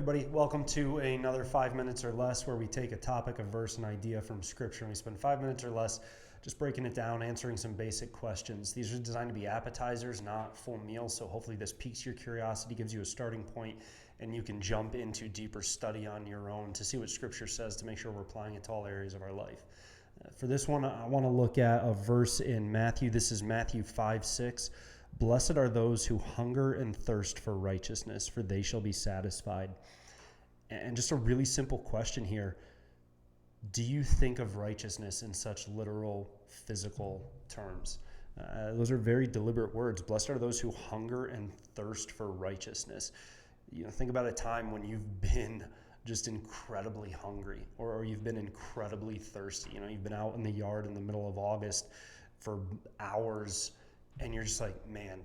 everybody. Welcome to another 5 minutes or less where we take a topic, a verse, an idea from Scripture, and we spend 5 minutes or less just breaking it down, answering some basic questions. These are designed to be appetizers, not full meals, so hopefully this piques your curiosity, gives you a starting point, and you can jump into deeper study on your own to see what Scripture says to make sure we're applying it to all areas of our life. For this one, I want to look at a verse in Matthew. This is Matthew 5:6. Blessed are those who hunger and thirst for righteousness, for they shall be satisfied. And just a really simple question here. Do you think of righteousness in such literal, physical terms? Those are very deliberate words. Blessed are those who hunger and thirst for righteousness. Think about a time when you've been just incredibly hungry or you've been incredibly thirsty. You've been out in the yard in the middle of August for hours and you're just like, man,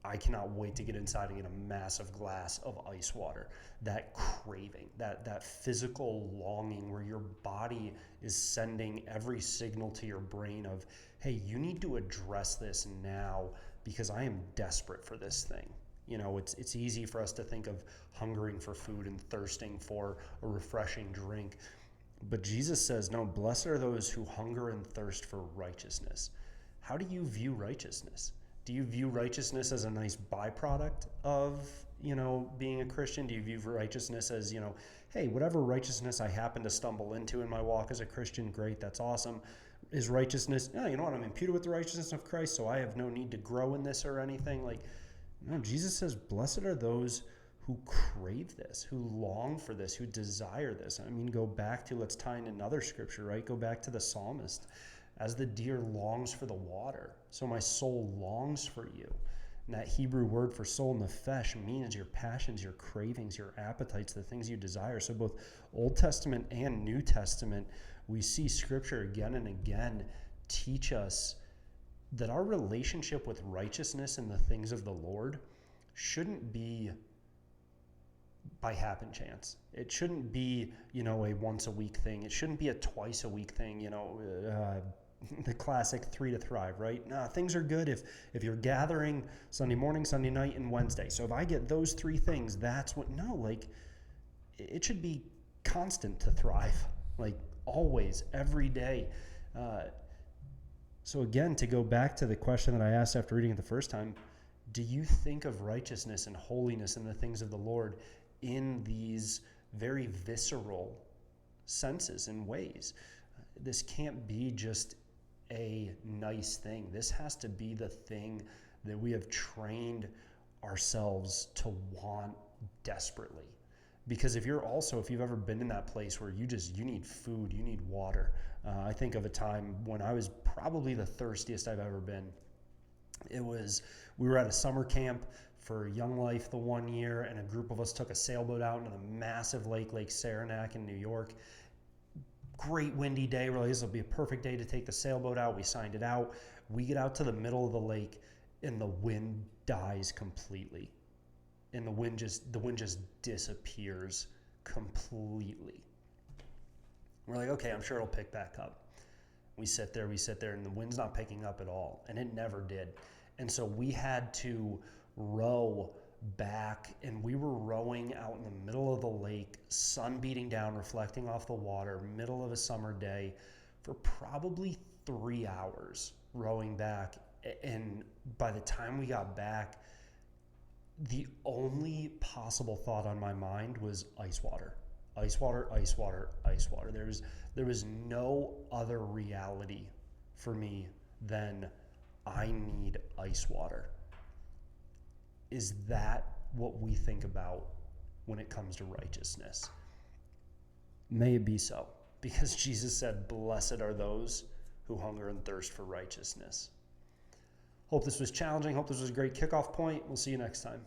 I cannot wait to get inside and get a massive glass of ice water. That craving, that physical longing where your body is sending every signal to your brain of, hey, you need to address this now because I am desperate for this thing. It's easy for us to think of hungering for food and thirsting for a refreshing drink. But Jesus says, no, blessed are those who hunger and thirst for righteousness. How do you view righteousness? Do you view righteousness as a nice byproduct of, being a Christian? Do you view righteousness as, hey, whatever righteousness I happen to stumble into in my walk as a Christian, great, that's awesome. Is righteousness, no, you know what, I'm imputed with the righteousness of Christ, so I have no need to grow in this or anything. No, Jesus says, blessed are those who crave this, who long for this, who desire this. Go back to, let's tie in another scripture, right? Go back to the psalmist. As the deer longs for the water, so my soul longs for you. And that Hebrew word for soul, nefesh, means your passions, your cravings, your appetites, the things you desire. So both Old Testament and New Testament, we see Scripture again and again teach us that our relationship with righteousness and the things of the Lord shouldn't be by happen chance. It shouldn't be, a once a week thing. It shouldn't be a twice a week thing, the classic 3 to thrive, right? No, things are good if you're gathering Sunday morning, Sunday night, and Wednesday. So if I get those 3 things, that's what, it should be constant to thrive, always, every day. So again, to go back to the question that I asked after reading it the first time, do you think of righteousness and holiness and the things of the Lord in these very visceral senses and ways? This can't be just a nice thing. This has to be the thing that we have trained ourselves to want desperately. Because if you've ever been in that place where you need food, you need water. I think of a time when I was probably the thirstiest I've ever been. We were at a summer camp for Young Life the one year, and a group of us took a sailboat out into the massive Lake Saranac in New York. Great windy day, really. This will be a perfect day to take the sailboat out. We signed it out. We get out to the middle of the lake, and the wind dies completely. And the wind just disappears completely. We're like, okay, I'm sure it'll pick back up. We sit there, and the wind's not picking up at all, and it never did. And so we had to row back, and we were rowing out in the middle of the lake, sun beating down, reflecting off the water, middle of a summer day, for probably 3 hours rowing back. And by the time we got back, the only possible thought on my mind was ice water. Ice water, ice water, ice water. There was no other reality for me than I need ice water. Is that what we think about when it comes to righteousness? May it be so, because Jesus said, blessed are those who hunger and thirst for righteousness. Hope this was challenging. Hope this was a great kickoff point. We'll see you next time.